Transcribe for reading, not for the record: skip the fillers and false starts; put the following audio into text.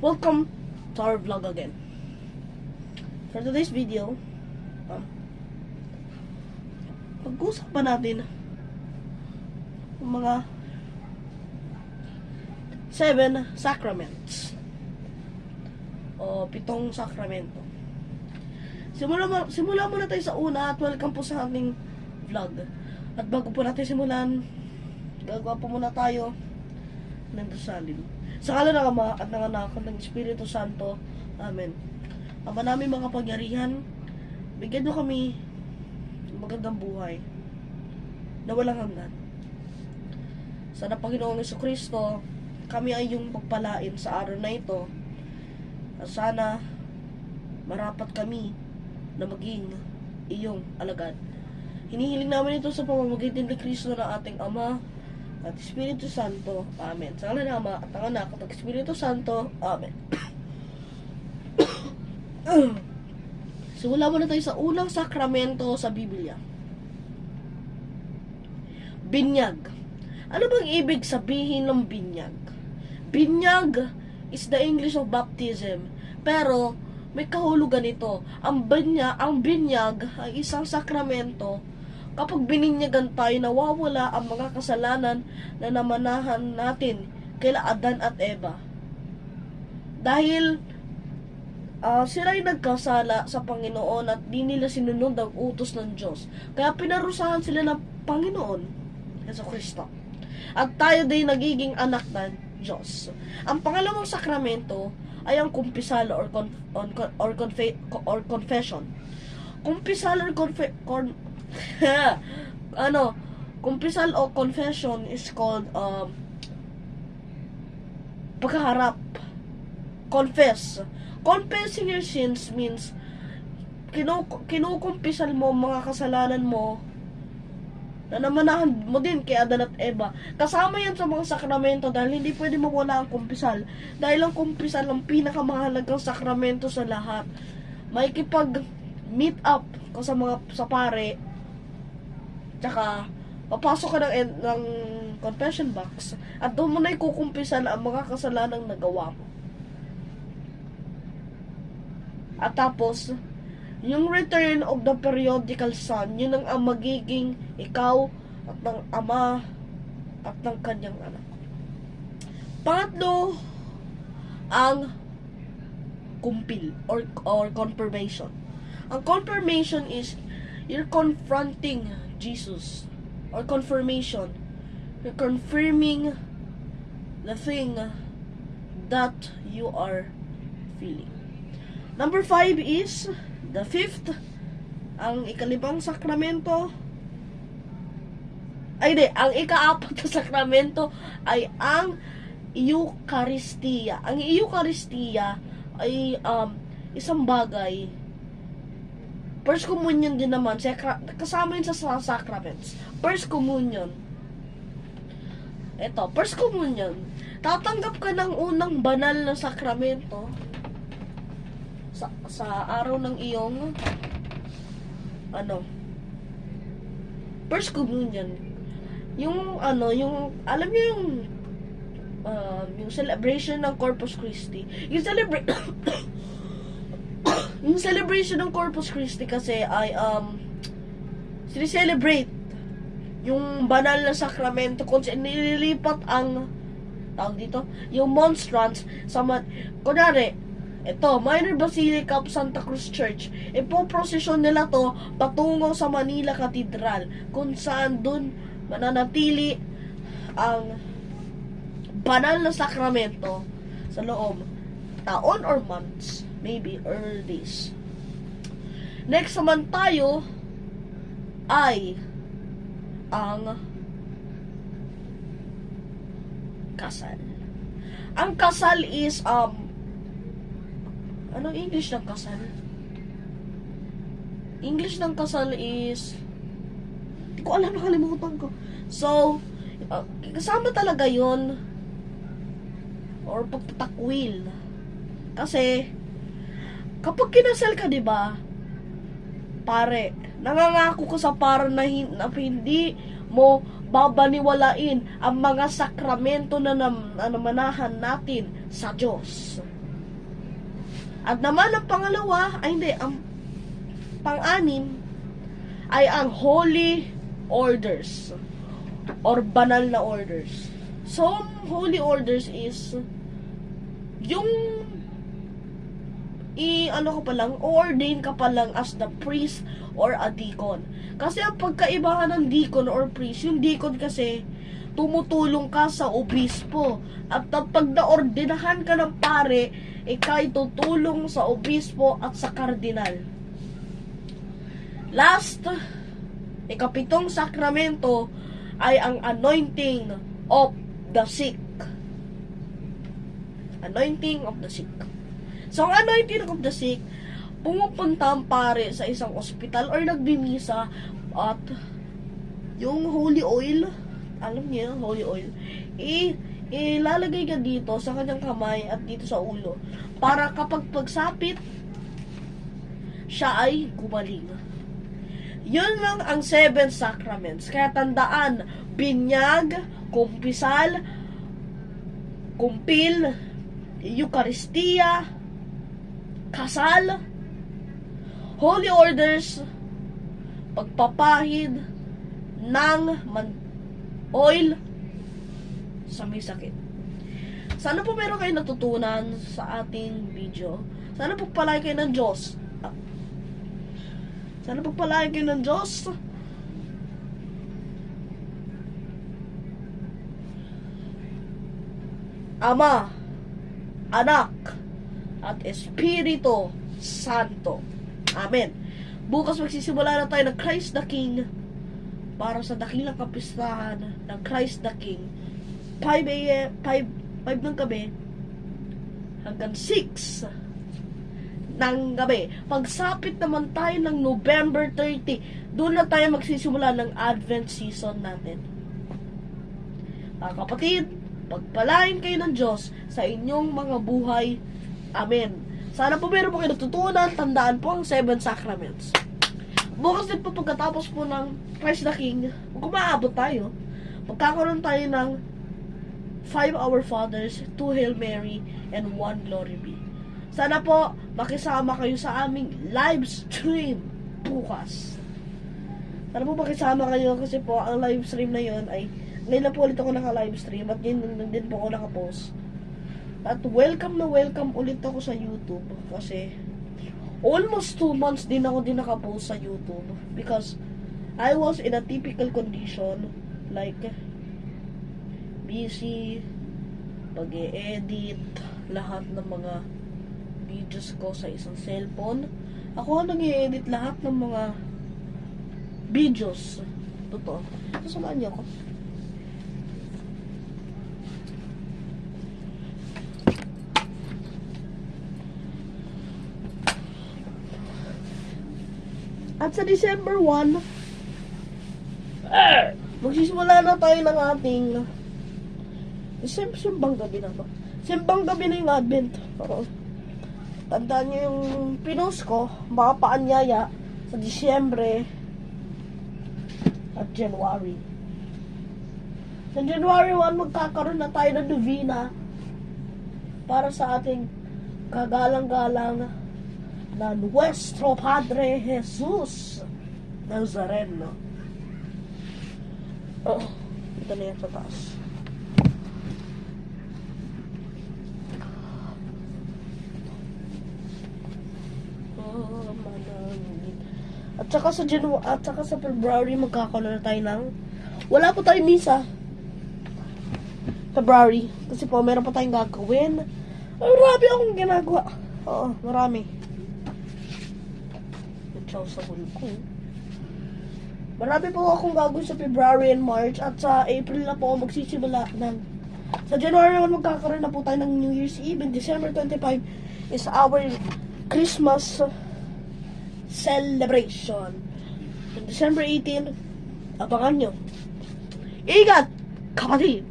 Welcome to our vlog again. For today's video, pag-usapan natin ang mga 7 sacraments o 7 sakramento. Simula muna tayo sa una at welcome po sa ating vlog. At bago po natin simulan, gagawa po muna tayo ng dasalin. Sa ngalan ng Ama at ng Anak at ng Espiritu Santo. Amen. Ama namin mga kapangyarihan, bigyan mo kami ng magandang buhay na walang hanggan. Sana Panginoong Jesucristo, kami ay iyong pagpalain sa araw na ito. At sana marapat kami na maging iyong alagad. Hinihiling namin ito sa pamamagitan ni Kristo na ating Ama at Espiritu Santo. Amen. Sa ngalan ng Ama at ng Anak at ng Espiritu Santo. Amen. Simula muna tayo sa unang sakramento sa Biblia. Binyag. Ano bang ibig sabihin ng binyag? Binyag is the English of baptism. Pero may kahulugan ito. Ang binyag ay isang sakramento. Kapag bininyagan tayo, nawawala ang mga kasalanan na namanahan natin kaila Adan at Eva. Dahil sila ay nagkasala sa Panginoon at di nila sinunod ang utos ng Diyos. Kaya pinarusahan sila ng Panginoon, Jesucristo. At tayo din nagiging anak ng Diyos. Ang pangalawang sakramento ay ang kumpisal or confession. Kumpisal or kumpisal o confession is called pagkaharap. Confess. Confessing your sins means kinukumpisal mo mga kasalanan mo na namanahan mo din kay Adan at Eva. Kasama yan sa mga sakramento dahil hindi pwede mawala ang kumpisal. Dahil ang kumpisal ang pinakamahalagang sakramento sa lahat. May kipag meet up ka sa pare, tsaka papasok ka ng confession box at doon mo na ikukumpisal ang mga kasalanang nagawa mo. At tapos, yung return of the periodical son, yun ang magiging ikaw at ng ama at ng kanyang anak. Pangatlo, ang kumpil or confirmation. Ang confirmation is you're confronting Jesus, or confirmation. You're confirming the thing that you are feeling. Number 5 is the 5th, ang ikalibang sakramento. Ang ika-4 na sakramento ay ang Eucharistia. Ang Eucharistia ay isang bagay. First Communion din naman, kasama yun sa sacraments. First Communion. Ito, First Communion. Tatanggap ka ng unang banal na sakramento sa araw ng iyong First Communion. Yung alam niyo yung celebration ng Corpus Christi. Yung celebration ng Corpus Christi kasi ay sinicelebrate yung banal na sakramento kung nililipat ang yung monstrance sa kunwari, ito, Minor Basilica of Santa Cruz Church. Ipoprosesyon nila to patungo sa Manila Cathedral kung saan dun mananatili ang banal na sakramento sa loob taon or months, maybe or days. Next naman tayo ay ang kasal. Ang kasal is anong English ng kasal? English ng kasal is hindi ko alam, nakalimutan ko. So, kasama talaga yon or pagtatakwil. Kasi kapag kinasal ka, 'di ba? Pare, nangangako ko sa pare na hindi mo babaniwalain ang mga sakramento na namanahan natin sa Diyos. At naman ang pangalawa, ay hindi, ang pang-anim ay ang holy orders or banal na orders. So, holy orders is yung ordain ka pa lang as the priest or a deacon. Kasi ang pagkaibahan ng deacon or priest, yung deacon kasi tumutulong ka sa obispo. At pag naordinahan ka ng pare, ika'y tutulong sa obispo at sa kardinal. Last, ikapitong sakramento ay ang anointing of the sick. Anointing of the sick. So, ang anointing of the sick, pumupunta ang pare sa isang ospital or nagbimisa at yung holy oil, alam niyo, holy oil, ilalagay ka dito sa kanyang kamay at dito sa ulo para kapag pagsapit, siya ay gumaling. Yun lang ang 7 sacraments. Kaya tandaan, binyag, kumpisal, kumpil, Eucharistia, kasal, holy orders, pagpapahid ng oil sa may sakit. Sana po meron kayo natutunan sa ating video. Sana po palagi kayo ng Diyos. Sana po palagi kayo ng Diyos. Ama, Anak, at Espiritu Santo. Amen. Bukas magsisimula na tayo ng Christ the King para sa dakilang kapistahan ng Christ the King. 5 ng gabi hanggang 6 ng gabi. Pagsapit naman tayo ng November 30, doon na tayo magsisimula ng Advent season natin. Mga kapatid, pagpalain kayo ng Diyos sa inyong mga buhay. Amen. Sana po meron po kayo natutunan. Tandaan po ang 7 sacraments. Bukas din po pagkatapos po ng Christ the King, kung maabot tayo, magkakaroon tayo ng 5 Our Fathers, 2 Hail Mary, and 1 Glory Be. Sana po makisama kayo sa aming live stream bukas. Sana po makisama kayo kasi po ang live stream na yon ay ngayon na po ulit ako naka-live stream at yun din po ako naka-post. At welcome na welcome ulit ako sa YouTube kasi almost 2 months din ako naka-post sa YouTube because I was in a typical condition like busy, pag-e-edit, lahat ng mga videos ko sa isang cellphone. Ako ang nag-e-edit lahat ng mga videos. Totoo. Sasamahan niyo ako. At sa December 1, magsisimula na tayo ng ating simbang gabi na ba? Simbang gabi na yung Advent. Oo. Tandaan nyo yung pinost ko, mga paanyaya sa Disyembre at January. Sa January 1, magkakaroon na tayo ng novena para sa ating kagalang-galang na Nuestro Padre Jesus Nazareno. Ito na yan sa taas. At saka sa February magkakaroon na tayo ng wala po tayong misa February kasi po meron pa tayong gagawin. Marami akong ginagawa. Oo, marami. Chow sa ko. Marami po akong gagawin sa February and March at sa April na po magsisimula ng sa January 1 magkakaroon na po tayo ng New Year's Eve and December 25 is our Christmas celebration. On December 18, abangan nyo. Ingat, kapatid!